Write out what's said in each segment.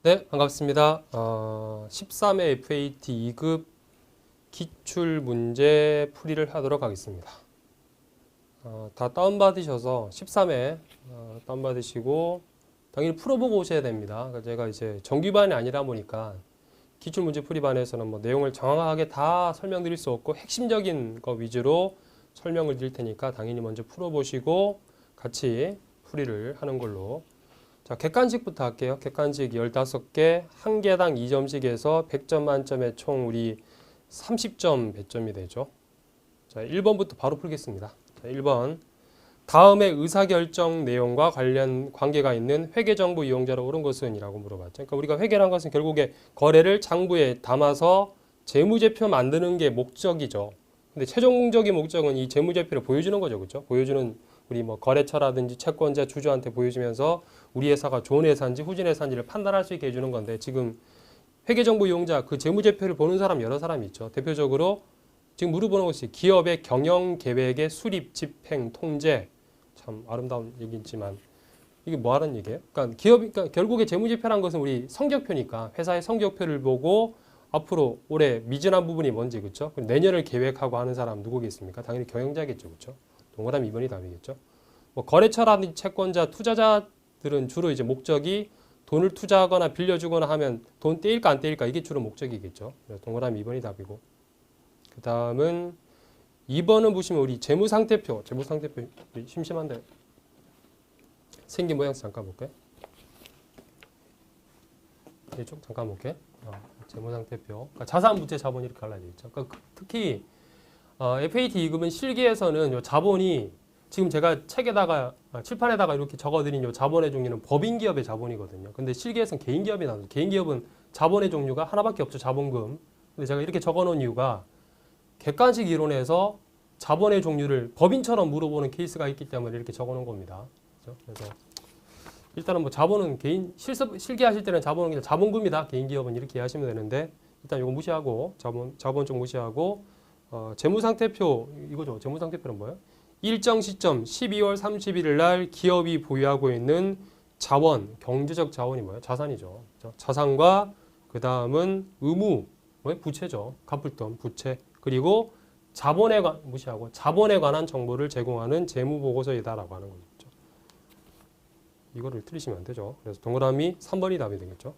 네, 반갑습니다. 13회 FAT 2급 기출 문제 풀이를 하도록 하겠습니다. 다 다운받으셔서 13회 다운받으시고 당연히 풀어보고 오셔야 됩니다. 그러니까 제가 이제 정규반이 아니라 보니까 기출 문제 풀이반에서는 뭐 내용을 정확하게 다 설명드릴 수 없고 핵심적인 거 위주로 설명을 드릴 테니까 당연히 먼저 풀어보시고 같이 풀이를 하는 걸로. 자, 객관식부터 할게요. 객관식 15개, 한 개당 2점씩 해서 100점 만점에 총 우리 30점 배점이 되죠. 자, 1번부터 바로 풀겠습니다. 자, 1번. 다음의 의사결정 내용과 관계가 있는 회계정보 이용자로 옳은 것은? 이라고 물어봤죠. 그러니까 우리가 회계란 것은 결국에 거래를 장부에 담아서 재무제표 만드는 게 목적이죠. 근데 최종적인 목적은 이 재무제표를 보여주는 거죠. 그렇죠? 보여주는 우리 뭐 거래처라든지 채권자 주주한테 보여주면서 우리 회사가 좋은 회사인지 후진 회사인지를 판단할 수 있게 해주는 건데, 지금 회계정보 이용자 그 재무제표를 보는 사람 여러 사람이 있죠. 대표적으로 지금 물어보는 것이 기업의 경영계획의 수립, 집행, 통제. 참 아름다운 얘기지만 이게 뭐 하는 얘기예요? 그러니까 그러니까 결국에 재무제표란 것은 우리 성적표니까 회사의 성적표를 보고 앞으로 올해 미진한 부분이 뭔지, 그렇죠? 내년을 계획하고 하는 사람 누구겠습니까? 당연히 경영자겠죠, 그렇죠? 동그라미 2번이 답이겠죠. 뭐 거래처라든지 채권자, 투자자들은 주로 이제 목적이 돈을 투자하거나 빌려주거나 하면 돈 떼일까 안 떼일까, 이게 주로 목적이겠죠. 그래서 동그라미 2번이 답이고. 그 다음은 2번은 보시면 우리 재무상태표 심심한데 생긴 모양새 잠깐 볼까요? 이쪽 잠깐 볼게요. 재무상태표. 그러니까 자산부채 자본 이렇게 갈라져 있죠. 그러니까 특히 FAT 2급은 실기에서는 요 자본이 지금 제가 책에다가 칠판에다가 이렇게 적어드린 요 자본의 종류는 법인기업의 자본이거든요. 근데 실기에서는 개인기업이 나와요. 개인기업은 자본의 종류가 하나밖에 없죠. 자본금. 근데 제가 이렇게 적어놓은 이유가 객관식 이론에서 자본의 종류를 법인처럼 물어보는 케이스가 있기 때문에 이렇게 적어놓은 겁니다. 그렇죠? 그래서 일단은 뭐 자본은 실기하실 때는 자본은 그냥 자본금이다. 개인기업은 이렇게 하시면 되는데, 일단 이거 무시하고 자본 쪽 무시하고 재무상태표 이거죠. 재무상태표는 뭐예요? 일정 시점 12월 31일 날 기업이 보유하고 있는 자원, 경제적 자원이 뭐예요? 자산이죠. 그렇죠? 자산과 그 다음은 의무, 뭐예요? 부채죠. 갚을 돈, 부채. 그리고 무시하고 자본에 관한 정보를 제공하는 재무보고서이다라고 하는 거죠. 이거를 틀리시면 안 되죠. 그래서 동그라미 3번이 답이 되겠죠.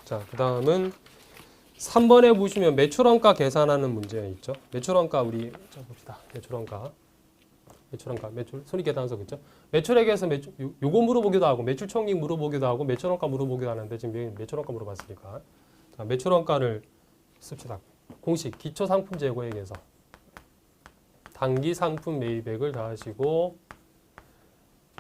자, 그 다음은 3번에 보시면 매출원가 계산하는 문제 있죠. 매출원가 우리 봅시다. 매출 손익계산서, 그렇죠? 매출액에서 요거 물어보기도 하고 매출총액 물어보기도 하고 매출원가 물어보기도 하는데 지금 매출원가 물어봤으니까, 자, 매출원가를 씁시다. 공식 기초상품 재고액에서 단기 상품 매입액을 더하시고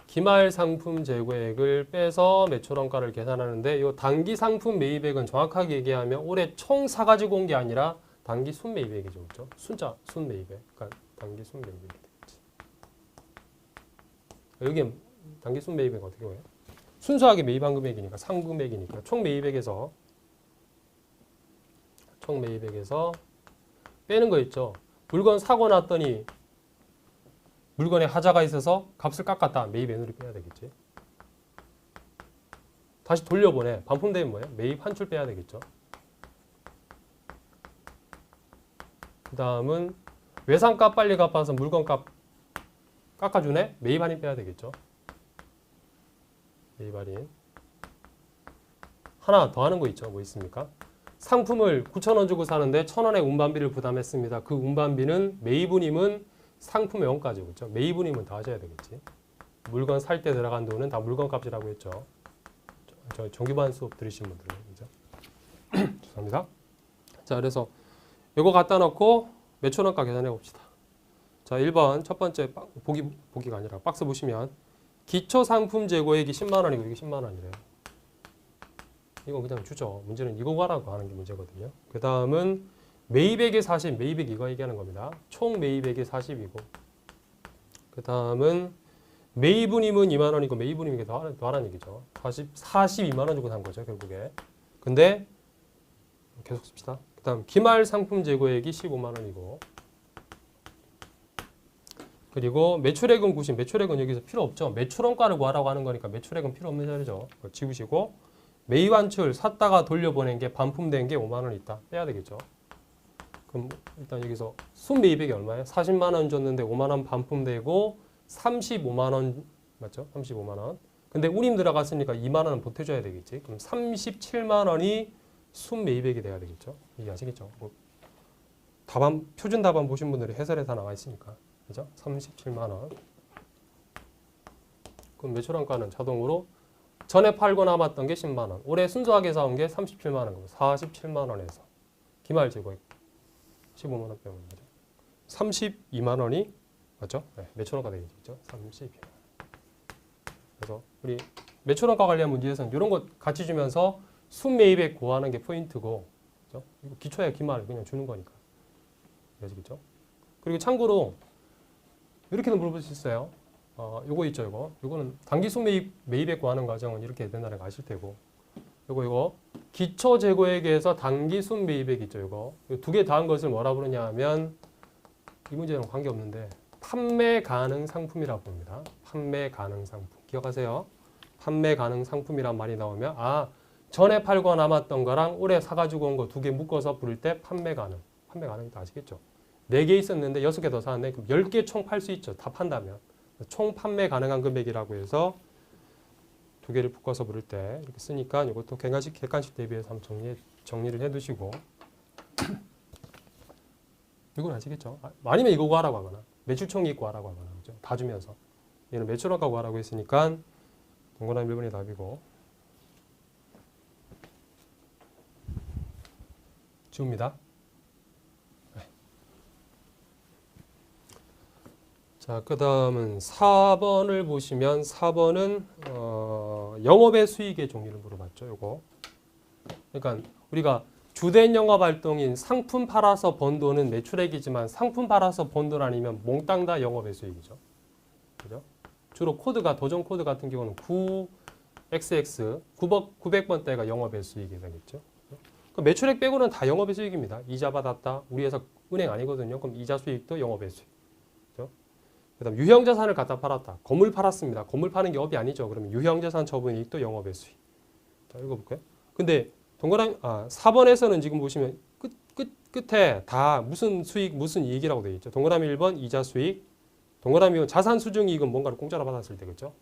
기말 상품 재고액을 빼서 매출원가를 계산하는데, 이 단기 상품 매입액은 정확하게 얘기하면 올해 총 사가지고 온 게 아니라 단기 순 매입액이죠. 그렇죠? 순 매입액. 그러니까 단기 순 매입액이 되겠지. 여기 단기 순 매입액 어떻게 해요? 순수하게 매입한 금액이니까 상금액이니까 총 매입액에서 빼는 거 있죠. 물건 사고 났더니 물건에 하자가 있어서 값을 깎았다. 매입 애누리 빼야 되겠지. 다시 돌려보내. 반품되면 뭐예요? 매입 한출 빼야 되겠죠. 그 다음은 외상값 빨리 갚아서 물건값 깎아주네? 매입 할인 빼야 되겠죠. 매입 할인. 하나 더 하는 거 있죠. 뭐 있습니까? 상품을 9,000원 주고 사는데 1,000원의 운반비를 부담했습니다. 그 운반비는 매입운임은 상품의 원가죠. 그렇죠? 매입운임은 다 하셔야 되겠지. 물건 살 때 들어간 돈은 다 물건값이라고 했죠. 저 정규반 수업 들으신 분들은. 그죠? 죄송합니다. 자, 그래서 이거 갖다 놓고 매출원가 계산해 봅시다. 자, 1번 첫 번째 보기가 아니라 박스 보시면 기초 상품 재고액이 10만 원이고 이게 10만 원이래요. 이건 그냥 주죠. 문제는 이거 가라고 하는 게 문제거든요. 그 다음은 매입액이 40, 매입액 이거 얘기하는 겁니다. 총 매입액이 40이고, 그 다음은 매입운임은 2만 원이고 매입운임이 더 하라는 얘기죠. 42만 원 주고 산 거죠, 결국에. 근데 계속 씁시다. 그 다음 기말 상품 재고액이 15만 원이고, 그리고 매출액은 90, 매출액은 여기서 필요 없죠. 매출원가를 구하라고 하는 거니까 매출액은 필요 없는 자리죠. 그걸 지우시고 매입완출 샀다가 돌려보낸 게 반품된 게 5만 원 있다. 빼야 되겠죠. 그럼 일단 여기서 순매입액이 얼마예요? 40만 원 줬는데 5만 원 반품되고 35만 원 맞죠? 35만 원. 근데 운임 들어갔으니까 2만 원은 보태줘야 되겠지. 그럼 37만 원이 순매입액이 돼야 되겠죠. 이해하시겠죠? 뭐 답안 표준 답안 보신 분들이 해설에 다 나와 있으니까. 그죠? 37만 원. 그럼 매출원가는 자동으로 전에 팔고 남았던 게 10만 원. 올해 순수하게 사온 게 37만 원. 47만 원에서 기말재고 15만 원 빼면 되죠. 32만 원이 맞죠? 네, 매출원가 되겠죠. 32만 원. 그래서 우리 매출원가 관련 문제에서는 이런 것 같이 주면서 순매입액 구하는 게 포인트고, 그죠? 이거 기초에 기말 그냥 주는 거니까. 아시겠죠? 그리고 참고로 이렇게도 물어볼 수 있어요. 요거 있죠, 이거. 요거는 단기 순매입액 구하는 과정은 이렇게 옛날에 아실 테고. 요거 기초 재고액에서 단기 순매입액 있죠, 요거. 두 개 다한 것을 뭐라 부르냐 하면 이 문제는 관계 없는데 판매 가능 상품이라고 부릅니다. 판매 가능 상품. 기억하세요. 판매 가능 상품이란 말이 나오면 전에 팔고 남았던 거랑 올해 사가지고 온 거 두 개 묶어서 부를 때 판매 가능. 판매 가능도 아시겠죠? 4개 있었는데 6개 더 사는데 그럼 10개 총 팔 수 있죠. 다 판다면. 총 판매 가능한 금액이라고 해서 두 개를 묶어서 부를 때 이렇게 쓰니까 이것도 객관식 대비해서 한번 정리를 해두시고 이건 아시겠죠? 아니면 이거 구하라고 하거나 매출총액 구하라고 하거나 그죠? 다 주면서 얘는 매출원가 구하라고 했으니까 동그라미 1번이 답이고 지웁니다. 네. 자, 그 다음은 4번을 보시면 4번은 영업의 수익의 종류를 물어봤죠. 요거. 그러니까 우리가 주된 영업활동인 상품 팔아서 번 돈은 매출액이지만 상품 팔아서 번 돈 아니면 몽땅 다 영업의 수익이죠. 그죠? 주로 코드가 도전 코드 같은 경우는 9XX 900번대가 영업의 수익이 되겠죠. 매출액 빼고는 다 영업의 수익입니다. 이자 받았다. 우리 회사 은행 아니거든요. 그럼 이자 수익도 영업의 수익. 그죠? 그다음 유형자산을 갖다 팔았다. 건물 팔았습니다. 건물 파는 게 업이 아니죠. 그러면 유형자산 처분이익도 영업의 수익. 자, 읽어볼까요? 근데 동그라미 4번에서는 지금 보시면 끝에 다 무슨 수익 무슨 이익이라고 되어 있죠. 동그라미 1번 이자 수익. 동그라미 2번 자산 수증이익은 뭔가를 공짜로 받았을 때겠죠.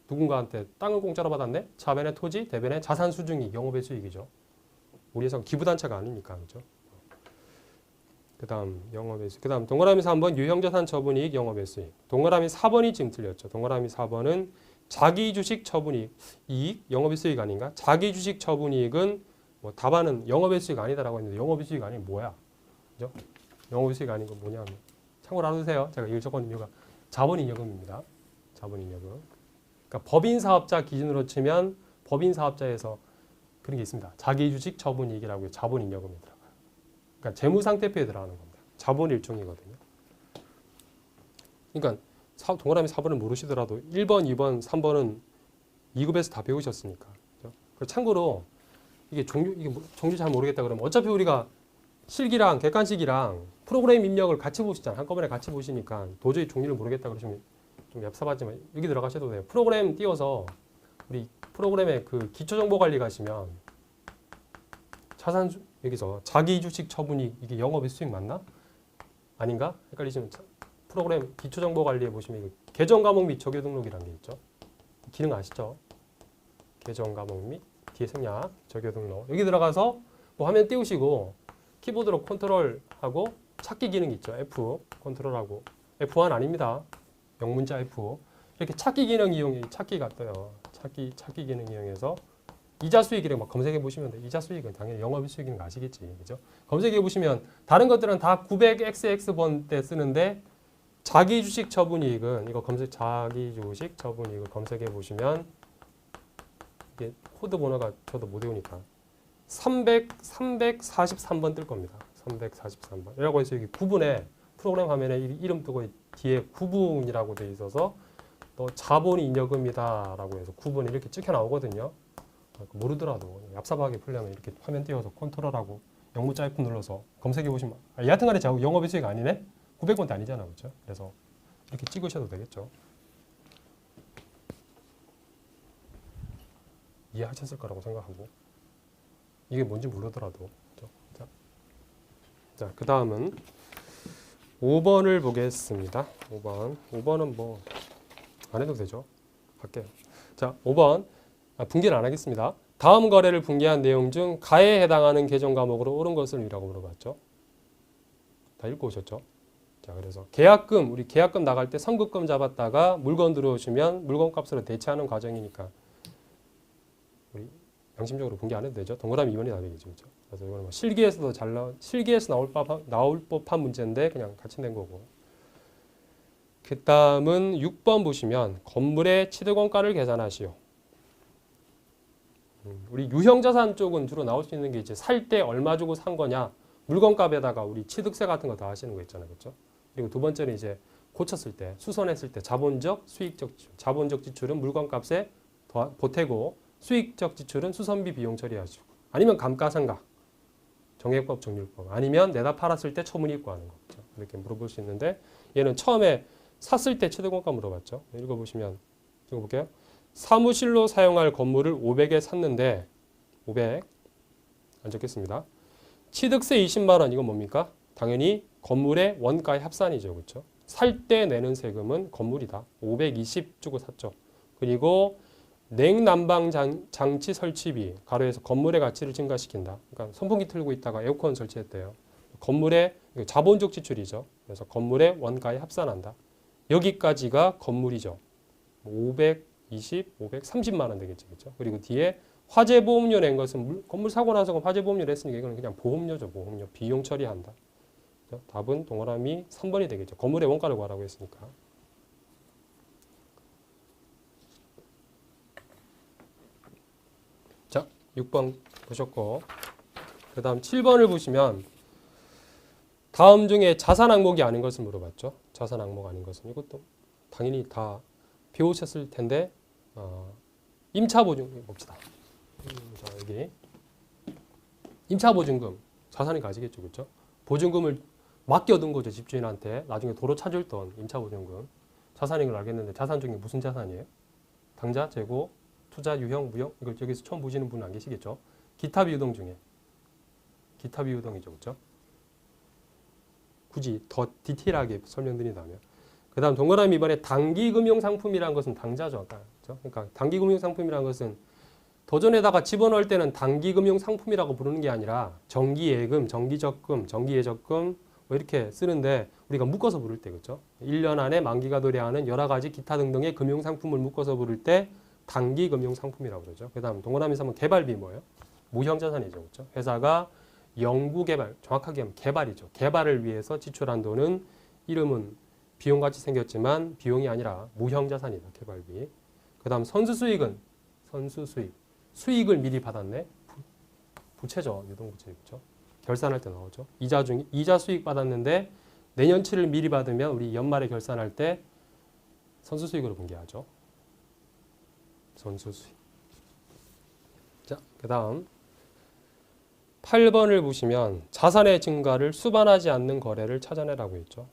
누군가한테 땅을 공짜로 받았네? 차변의 토지, 대변의 자산 수증이 영업의 수익이죠. 우리 회사가 기부단체가 아니니까, 그죠? 그 다음, 영업의 수익. 그 다음, 동그라미 3번, 유형자산 처분이익, 영업의 수익. 동그라미 4번이 지금 틀렸죠. 동그라미 4번은 자기주식 처분이익, 이익, 영업의 수익 아닌가? 자기주식 처분이익은 뭐 답안은 영업의 수익 아니다라고 했는데, 영업의 수익 아니면 뭐야? 그죠? 영업의 수익 아닌 건 뭐냐면, 참고로 알아두세요. 제가 이걸 적은 이유가 자본인여금입니다. 자본인여금. 그러니까 법인사업자 기준으로 치면 법인사업자에서 그런 게 있습니다. 자기주식 처분이익이라고 자본인여금이 들어가요. 그러니까 재무상태표에 들어가는 겁니다. 자본 일종이거든요. 그러니까 동그라미 4번을 모르시더라도 1번, 2번, 3번은 2급에서 다 배우셨으니까. 그렇죠? 참고로 이게 종류 잘 모르겠다 그러면 어차피 우리가 실기랑 객관식이랑 프로그램 입력을 같이 보시잖아요. 한꺼번에 같이 보시니까 도저히 종류를 모르겠다 그러시면 좀 얍삽하지만 여기 들어가셔도 돼요. 프로그램 띄워서 우리 프로그램에 그 기초정보관리 가시면 여기서 자기주식 처분이 이게 영업의 수익 맞나? 아닌가? 헷갈리시면 프로그램 기초정보관리에 보시면 이거 계정과목 및 적용등록이라는 게 있죠. 기능 아시죠? 계정과목 및 뒤에 생략, 적용등록. 여기 들어가서 뭐 화면 띄우시고 키보드로 컨트롤하고 찾기 기능 있죠. F 컨트롤하고 F1 아닙니다. 영문자 F 이렇게 찾기 기능 이용해 찾기가 떠요. 찾기 기능 이용해서 이자 수익이라고 막 검색해 보시면 돼요. 이자 수익은 당연히 영업의 수익인 거 아시겠지, 그죠? 검색해 보시면 다른 것들은 다 900XX 번대 쓰는데 자기주식 처분이익은 이거 자기주식 처분이익을 검색해 보시면 이게 코드 번호가 저도 못 외우니까 343번 뜰 겁니다. 343번. 이라고 해서 여기 구분에 프로그램 화면에 이름 뜨고 뒤에 구분이라고 되어 있어서 또 자본인여금이다라고 해서 구분이 이렇게 찍혀 나오거든요. 모르더라도 얍삽하게 풀려면 이렇게 화면 띄워서 컨트롤하고 영문자 F 눌러서 검색해 보시면 여하튼간에 영업의 수익 아니네? 900원대 아니잖아, 그렇죠? 그래서 이렇게 찍으셔도 되겠죠. 이해하셨을 거라고 생각하고 이게 뭔지 모르더라도 그렇죠? 자, 그 다음은 5번을 보겠습니다. 5번은 뭐 안 해도 되죠. 할게요. 자, 5번 분기는 안 하겠습니다. 다음 거래를 분기한 내용 중 가에 해당하는 계정 과목으로 옳은 것을 이라고 물어봤죠. 다 읽고 오셨죠? 자, 그래서 계약금, 우리 계약금 나갈 때 선급금 잡았다가 물건 들어오시면 물건 값으로 대체하는 과정이니까 우리 양심적으로 분기 안 해도 되죠. 동그라미 2번이 나되겠죠. 그렇죠? 그래서 이거는 뭐 실기에서도 실기에서 나올 법한 문제인데 그냥 같이 낸 거고. 그 다음은 6번 보시면 건물의 취득원가를 계산하시오. 우리 유형자산 쪽은 주로 나올 수 있는 게 이제 살 때 얼마 주고 산 거냐, 물건값에다가 우리 취득세 같은 거 다 하시는 거 있잖아요, 그렇죠? 그리고 두 번째는 이제 고쳤을 때, 수선했을 때 자본적, 수익적 지출. 자본적 지출은 물건값에 보태고 수익적 지출은 수선비 비용 처리하시고, 아니면 감가상각, 정액법, 정률법, 아니면 내다 팔았을 때 처분이익과하는 거, 그렇죠? 이렇게 물어볼 수 있는데 얘는 처음에 샀을 때 취득원가 물어봤죠. 읽어보시면 읽어볼게요. 사무실로 사용할 건물을 500에 샀는데 500 안 적겠습니다. 취득세 20만 원 이건 뭡니까? 당연히 건물의 원가의 합산이죠. 그렇죠? 살 때 내는 세금은 건물이다. 520 주고 샀죠. 그리고 냉난방 장치 설치비 가로에서 건물의 가치를 증가시킨다. 그러니까 선풍기 틀고 있다가 에어컨 설치했대요. 건물의 자본적 지출이죠. 그래서 건물의 원가에 합산한다. 여기까지가 건물이죠. 520, 530만 원 되겠죠. 그렇죠? 그리고 뒤에 화재보험료 낸 것은 건물 사고 나서 화재보험료 냈으니까 이거는 그냥 보험료죠. 보험료. 비용 처리한다. 그렇죠? 답은 동그라미 3번이 되겠죠. 건물의 원가를 구하라고 했으니까. 자, 6번 보셨고 그 다음 7번을 보시면 다음 중에 자산 항목이 아닌 것을 물어봤죠. 자산 항목 아닌 것은 이것도 당연히 다 배우셨을 텐데 임차보증금 봅시다. 자, 여기 임차보증금 자산이 가지겠죠, 그렇죠? 보증금을 맡겨둔 거죠, 집주인한테. 나중에 도로 찾을 돈 임차보증금 자산인 걸 알겠는데 자산 중에 무슨 자산이에요? 당좌, 재고, 투자, 유형, 무형 이걸 여기서 처음 보시는 분은 안 계시겠죠? 기타 비유동 중에 기타 비유동이죠, 그렇죠? 굳이 더 디테일하게 설명드린다면 그 다음 동그라미 이번에 단기금융상품이라는 것은 당좌죠. 그렇죠? 그러니까 단기금융상품이라는 것은 도전에다가 집어넣을 때는 단기금융상품이라고 부르는 게 아니라 정기예금, 정기적금, 정기예적금 뭐 이렇게 쓰는데 우리가 묶어서 부를 때 그렇죠? 1년 안에 만기가 도래하는 여러 가지 기타 등등의 금융상품을 묶어서 부를 때 단기금융상품이라고 그러죠. 그 다음 동그라미 3은 개발비 뭐예요? 무형자산이죠. 그렇죠? 회사가 연구개발, 정확하게 하면 개발이죠. 개발을 위해서 지출한 돈은 이름은 비용같이 생겼지만 비용이 아니라 무형자산이다. 개발비. 그 다음 선수수익은 선수수익. 수익을 미리 받았네. 부채죠. 유동부채. 그렇죠? 결산할 때 나오죠. 이자 수익 받았는데 내년치를 미리 받으면 우리 연말에 결산할 때 선수수익으로 분기하죠. 선수수익. 자, 그 다음 8번을 보시면 자산의 증가를 수반하지 않는 거래를 찾아내라고 했죠.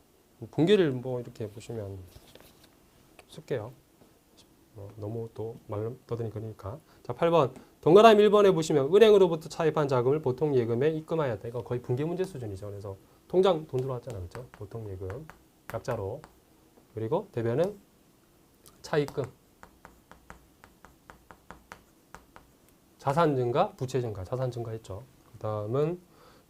분기를 뭐 이렇게 보시면 쓸게요. 너무 또 말 떠드니 그러니까. 자, 8번 동그라미 1번에 보시면 은행으로부터 차입한 자금을 보통 예금에 입금하였다. 이거 거의 분기 문제 수준이죠. 그래서 통장 돈 들어왔잖아요. 그렇죠? 보통 예금 약자로. 그리고 대변은 차입금. 자산 증가, 부채 증가, 자산 증가했죠. 그 다음은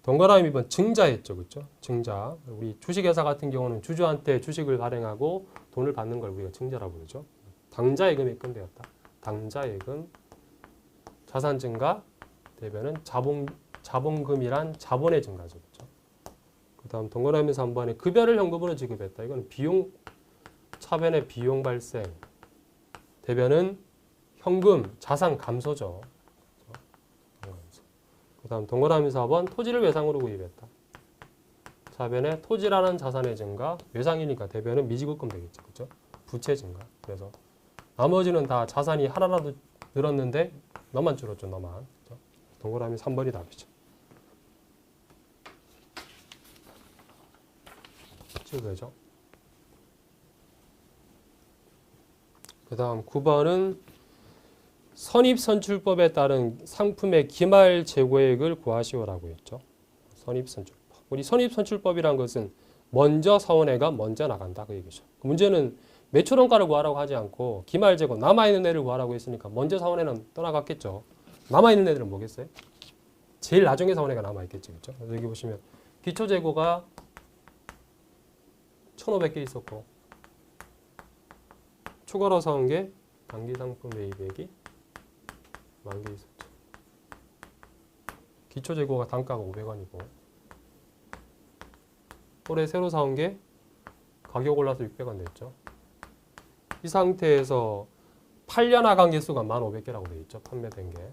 동그라미 2번 증자했죠. 그렇죠? 증자. 우리 주식회사 같은 경우는 주주한테 주식을 발행하고 돈을 받는 걸 우리가 증자라고 그러죠. 당좌예금이 입금되었다. 당좌예금, 자산 증가, 대변은 자본금이란 자본의 증가죠. 그렇죠? 그 다음 동그라미 3번에 급여를 현금으로 지급했다. 이거는 비용, 차변의 비용 발생. 대변은 현금, 자산 감소죠. 그 다음 동그라미 4번 토지를 외상으로 구입했다. 차변에 토지라는 자산의 증가, 외상이니까 대변은 미지급금 되겠죠. 그렇죠? 부채 증가. 그래서 나머지는 다 자산이 하나라도 늘었는데 너만 줄었죠. 너만. 그렇죠? 동그라미 3번이 답이죠. 찍어도 되죠. 그 다음 9번은 선입선출법에 따른 상품의 기말 재고액을 구하시오라고 했죠. 선입선출법. 우리 선입선출법이란 것은 먼저 사온 애가 먼저 나간다 그 얘기죠. 문제는 매출원가를 구하라고 하지 않고 기말 재고 남아있는 애를 구하라고 했으니까 먼저 사온 애는 떠나갔겠죠. 남아있는 애들은 뭐겠어요? 제일 나중에 사온 애가 남아있겠죠. 그렇죠? 그래서 여기 보시면 기초 재고가 1,500개 있었고 추가로 사온 게 단기 상품 매입액이 10,000개 있었죠. 기초 재고가 단가가 500원이고 올해 새로 사온 게 가격 올라서 600원 됐죠. 이 상태에서 팔려 나간 개수가 1,500개라고 되어 있죠. 판매된 게.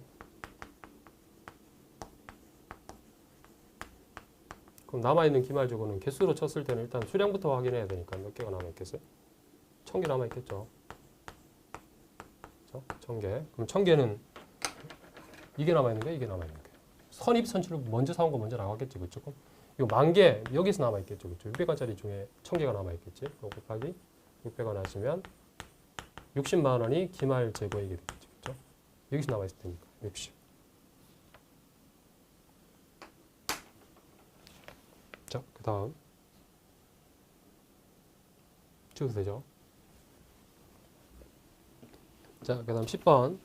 그럼 남아있는 기말 재고는 개수로 쳤을 때는 일단 수량부터 확인해야 되니까 몇 개가 남아있겠어요? 1,000개 남아있겠죠. 그렇죠? 1,000개. 그럼 1,000개는 이게 남아있는 거예요? 이게 남아있는 거예요? 선입선출을 먼저 사온 거 먼저 나갔겠지. 그렇죠? 그럼 이 10,000개 여기서 남아있겠죠. 그렇죠? 600원짜리 중에 1,000개가 남아있겠지. 그거 곱하기 600원 하시면 60만 원이 기말 재고액이 되겠죠. 그렇죠? 여기서 남아있을 테니까 60. 자, 그 다음 찍어도 되죠. 자, 그 다음 10번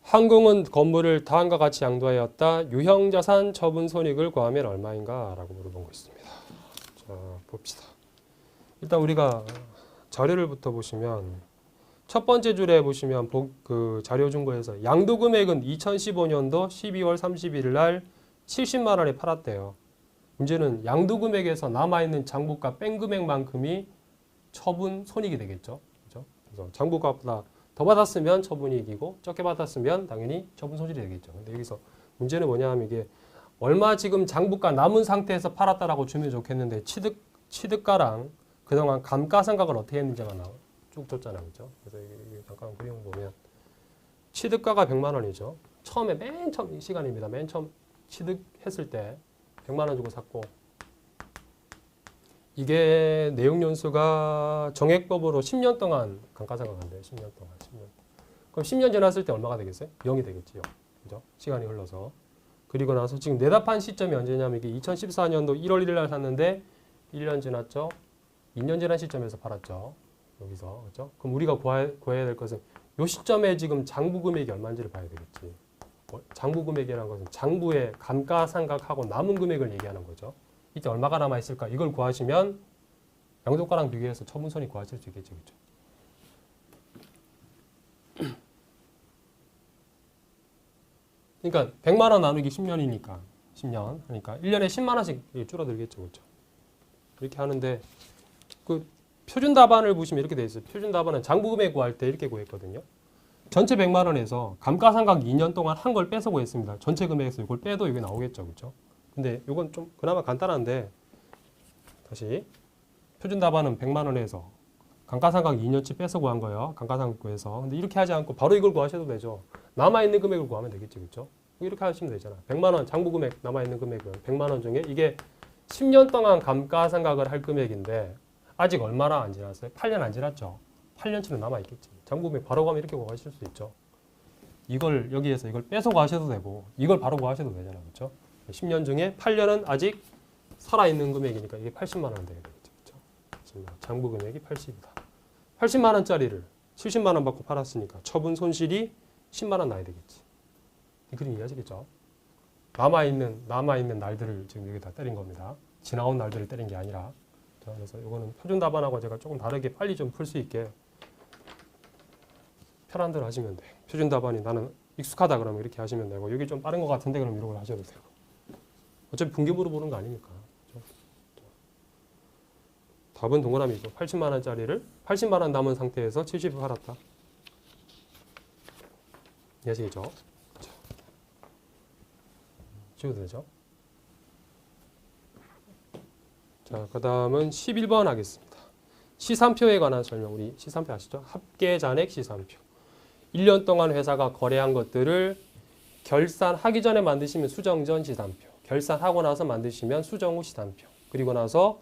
항공은 건물을 다음과 같이 양도하였다. 유형자산 처분 손익을 구하면 얼마인가? 라고 물어본 거 있습니다. 자, 봅시다. 일단 우리가 자료를부터 보시면 첫 번째 줄에 보시면 그 자료 준 거에서 양도 금액은 2015년도 12월 31일 날 70만 원에 팔았대요. 문제는 양도 금액에서 남아있는 장부가 뺀 금액만큼이 처분 손익이 되겠죠. 그렇죠? 그래서 장부가보다 더 받았으면 처분이익이고 적게 받았으면 당연히 처분 손실이 되겠죠. 근데 여기서 문제는 뭐냐 하면 이게 얼마 지금 장부가 남은 상태에서 팔았다라고 주면 좋겠는데 취득가랑 그동안 감가상각을 어떻게 했는지가 쭉 줬잖아요. 그렇죠? 그래서 이게 잠깐 그림 보면 취득가가 100만 원이죠. 처음에 맨 처음 이 시간입니다. 맨 처음 취득했을 때 100만 원 주고 샀고 이게 내용연수가 정액법으로 10년 동안 감가상각한대요. 10년 동안. 10년. 그럼 10년 지났을 때 얼마가 되겠어요? 0이 되겠지요. 그죠? 시간이 흘러서. 그리고 나서 지금 내답한 시점이 언제냐면 이게 2014년도 1월 1일 날 샀는데 1년 지났죠. 2년 지난 시점에서 팔았죠. 여기서. 그죠? 그럼 우리가 구해야 될 것은 이 시점에 지금 장부 금액이 얼마인지를 봐야 되겠지. 장부 금액이라는 것은 장부에 감가상각하고 남은 금액을 얘기하는 거죠. 이때 얼마가 남아있을까? 이걸 구하시면 양도가랑 비교해서 처분손익 구하실 수 있겠죠. 그렇죠? 그러니까 100만 원 나누기 10년이니까 10년 하니까 1년에 10만 원씩 줄어들겠죠. 그렇죠? 이렇게 하는데 그 표준 답안을 보시면 이렇게 돼 있어요. 표준 답안은 장부 금액 구할 때 이렇게 구했거든요. 전체 100만 원에서 감가상각 2년 동안 한 걸 빼서 구했습니다. 전체 금액에서 이걸 빼도 이게 나오겠죠. 그렇죠? 근데 이건 좀 그나마 간단한데 다시 표준 답안은 100만 원에서 감가상각 2년치 빼서 구한 거예요. 감가상각 구해서. 근데 이렇게 하지 않고 바로 이걸 구하셔도 되죠. 남아있는 금액을 구하면 되겠지. 그렇죠? 이렇게 하시면 되잖아. 100만 원 장부 금액 남아있는 금액은 100만 원 중에 이게 10년 동안 감가상각을 할 금액인데 아직 얼마나 안 지났어요? 8년 안 지났죠. 8년치는 남아있겠지. 장부 금액 바로 가면 이렇게 구하실 수 있죠. 이걸 여기에서 이걸 빼서 구하셔도 되고 이걸 바로 구하셔도 되잖아. 그렇죠? 10년 중에 8년은 아직 살아있는 금액이니까 이게 80만 원 되겠죠. 그렇죠? 장부 금액이 80이다. 80만 원짜리를 70만 원 받고 팔았으니까 처분 손실이 10만 원 나야 되겠지. 이 그림 이해하시겠죠? 남아있는 날들을 지금 여기다 때린 겁니다. 지나온 날들을 때린 게 아니라. 그래서 이거는 표준 답안하고 제가 조금 다르게 빨리 좀 풀 수 있게 편한 대로 하시면 돼요. 표준 답안이 나는 익숙하다 그러면 이렇게 하시면 되고 여기 좀 빠른 것 같은데 그럼 이런 걸 하셔도 되고. 어차피 분기부로 보는 거 아니니까. 그렇죠? 답은 동그라미죠. 80만 원짜리를 80만 원 남은 상태에서 70을 팔았다. 이해하시겠죠? 지워도 되죠? 자, 그 다음은 11번 하겠습니다. 시산표에 관한 설명. 우리 시산표 아시죠? 합계 잔액 시산표. 1년 동안 회사가 거래한 것들을 결산하기 전에 만드시면 수정 전 시산표. 결산하고 나서 만드시면 수정 후 시산표. 그리고 나서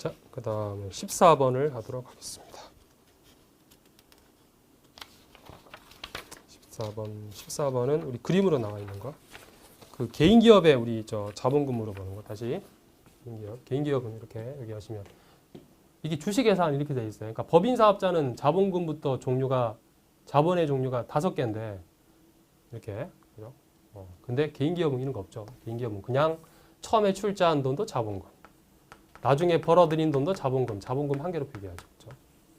자, 그 다음에 14번을 하도록 하겠습니다. 14번은 우리 그림으로 나와 있는 거. 그 개인 기업에 우리 자본금 물어보는 거 다시. 개인 기업은 이렇게 여기 하시면 이게 주식회사는 이렇게 돼 있어요. 그러니까 법인 사업자는 자본금부터 자본의 종류가 5개인데 이렇게. 그죠? 근데 개인 기업은 이런 거 없죠. 개인 기업은 그냥 처음에 출자한 돈도 자본금. 나중에 벌어들인 돈도 자본금 한 개로 표기하죠. 그렇죠?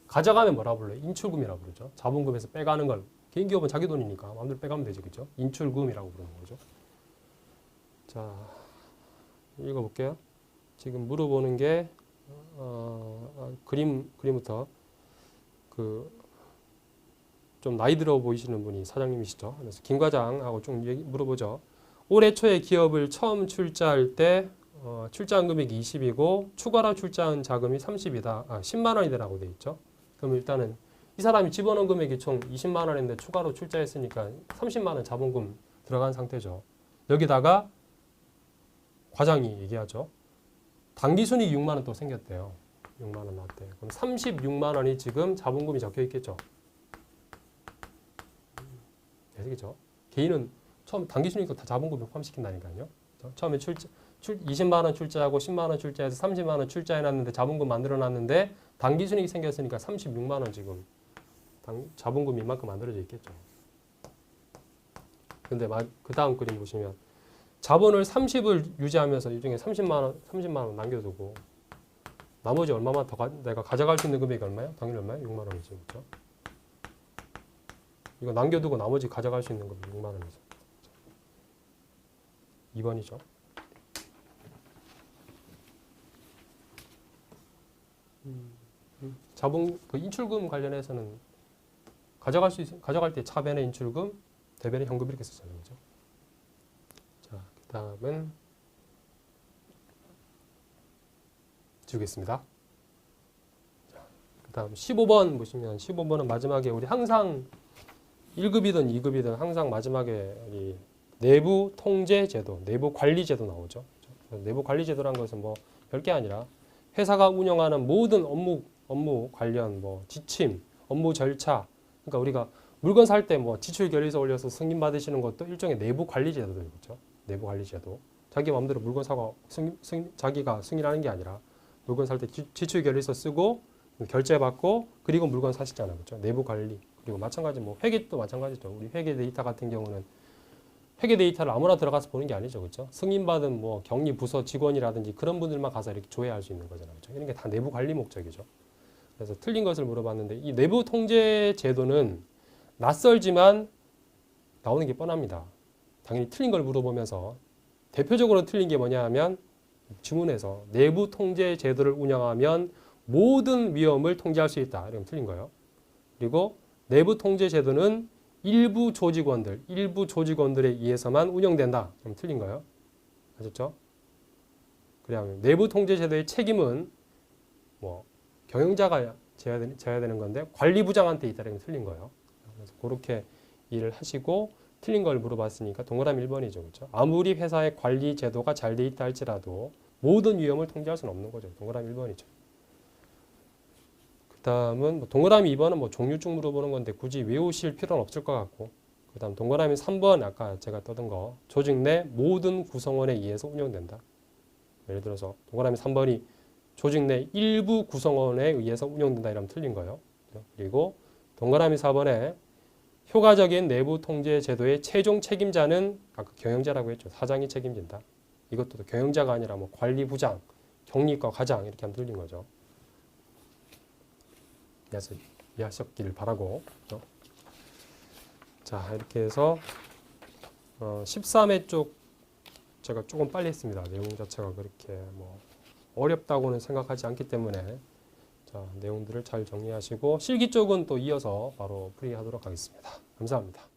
가져가면 뭐라 불러요? 인출금이라고 부르죠. 자본금에서 빼가는 걸. 개인 기업은 자기 돈이니까 마음대로 빼가면 되죠. 그렇죠? 인출금이라고 부르는 거죠. 자, 읽어볼게요. 지금 물어보는 게 그림부터 좀 나이 들어 보이시는 분이 사장님이시죠. 그래서 김 과장하고 좀 물어보죠. 올해 초에 기업을 처음 출자할 때 출자한 금액이 20이고 추가로 출자한 자금이 30이다. 10만 원이 되라고 돼 있죠. 그럼 일단은 이 사람이 집어넣은 금액이 총 20만 원인데 추가로 출자했으니까 30만 원 자본금 들어간 상태죠. 여기다가 과장이 얘기하죠. 당기순이익 6만 원 또 생겼대요. 6만 원 나왔대요. 그럼 36만 원이 지금 자본금이 적혀 있겠죠. 되겠죠. 개인은 처음 당기순이익도 다 자본금에 포함시킨다니까요. 처음에 20만 원 출자하고 10만 원 출자해서 30만 원 출자해놨는데 자본금 만들어놨는데 당기순이익이 생겼으니까 36만 원 지금 자본금이 이만큼 만들어져 있겠죠. 근데 그 다음 그림 보시면 자본을 30을 유지하면서 이 중에 30만 원 남겨두고 나머지 얼마만 더 내가 가져갈 수 있는 금액이 얼마예요? 당연히 얼마예요? 6만 원이죠. 그렇죠? 이거 남겨두고 나머지 가져갈 수 있는 금액 6만 원이죠. 2번이죠. 그 인출금 관련해서는 가져갈 때 차변의 인출금, 대변의 현금 이렇게 쓰잖아요. 그죠? 자, 그 다음은 지우겠습니다. 그 다음 15번 보시면 15번은 마지막에 우리 항상 1급이든 2급이든 항상 마지막에 이 내부 통제 제도, 내부 관리 제도 나오죠. 내부 관리 제도란 것은 뭐 별게 아니라 회사가 운영하는 모든 업무 관련 지침, 업무 절차. 그러니까 우리가 물건 살 때 지출 결의서 올려서 승인 받으시는 것도 일종의 내부 관리 제도죠. 내부 관리 제도. 자기 마음대로 물건 사고 자기가 승인하는 게 아니라 물건 살 때 지출 결의서 쓰고 결제 받고 그리고 물건 사시잖아요. 그렇죠? 내부 관리. 그리고 마찬가지 회계도 마찬가지죠. 우리 회계 데이터 같은 경우는 회계 데이터를 아무나 들어가서 보는 게 아니죠. 그렇죠? 승인받은 격리 부서 직원이라든지 그런 분들만 가서 이렇게 조회할 수 있는 거잖아요. 그렇죠? 이런 게 다 내부 관리 목적이죠. 그래서 틀린 것을 물어봤는데 이 내부 통제 제도는 낯설지만 나오는 게 뻔합니다. 당연히 틀린 걸 물어보면서 대표적으로 틀린 게 뭐냐 하면 지문에서 내부 통제 제도를 운영하면 모든 위험을 통제할 수 있다. 이러면 틀린 거예요. 그리고 내부 통제 제도는 일부 조직원들에 의해서만 운영된다. 그럼 틀린 거예요. 아셨죠? 그러면 내부 통제 제도의 책임은 경영자가 져야 되는 건데 관리부장한테 있다는 게 틀린 거예요. 그래서 그렇게 일을 하시고 틀린 걸 물어봤으니까 동그라미 1번이죠. 그렇죠? 아무리 회사의 관리 제도가 잘 돼 있다 할지라도 모든 위험을 통제할 수는 없는 거죠. 동그라미 1번이죠. 그 다음은 동그라미 2번은 종류쭉 물어보는 건데 굳이 외우실 필요는 없을 것 같고 그 다음 동그라미 3번 아까 제가 떠든 거 조직 내 모든 구성원에 의해서 운영된다. 예를 들어서 동그라미 3번이 조직 내 일부 구성원에 의해서 운영된다 이러면 틀린 거예요. 그리고 동그라미 4번에 효과적인 내부 통제 제도의 최종 책임자는 아까 경영자라고 했죠. 사장이 책임진다. 이것도 경영자가 아니라 관리부장, 경리과 과장 이렇게 하면 틀린 거죠. 이해하셨기를 바라고. 자, 이렇게 해서 13회 쪽 제가 조금 빨리 했습니다. 내용 자체가 그렇게 어렵다고는 생각하지 않기 때문에 자, 내용들을 잘 정리하시고 실기 쪽은 또 이어서 바로 풀이하도록 하겠습니다. 감사합니다.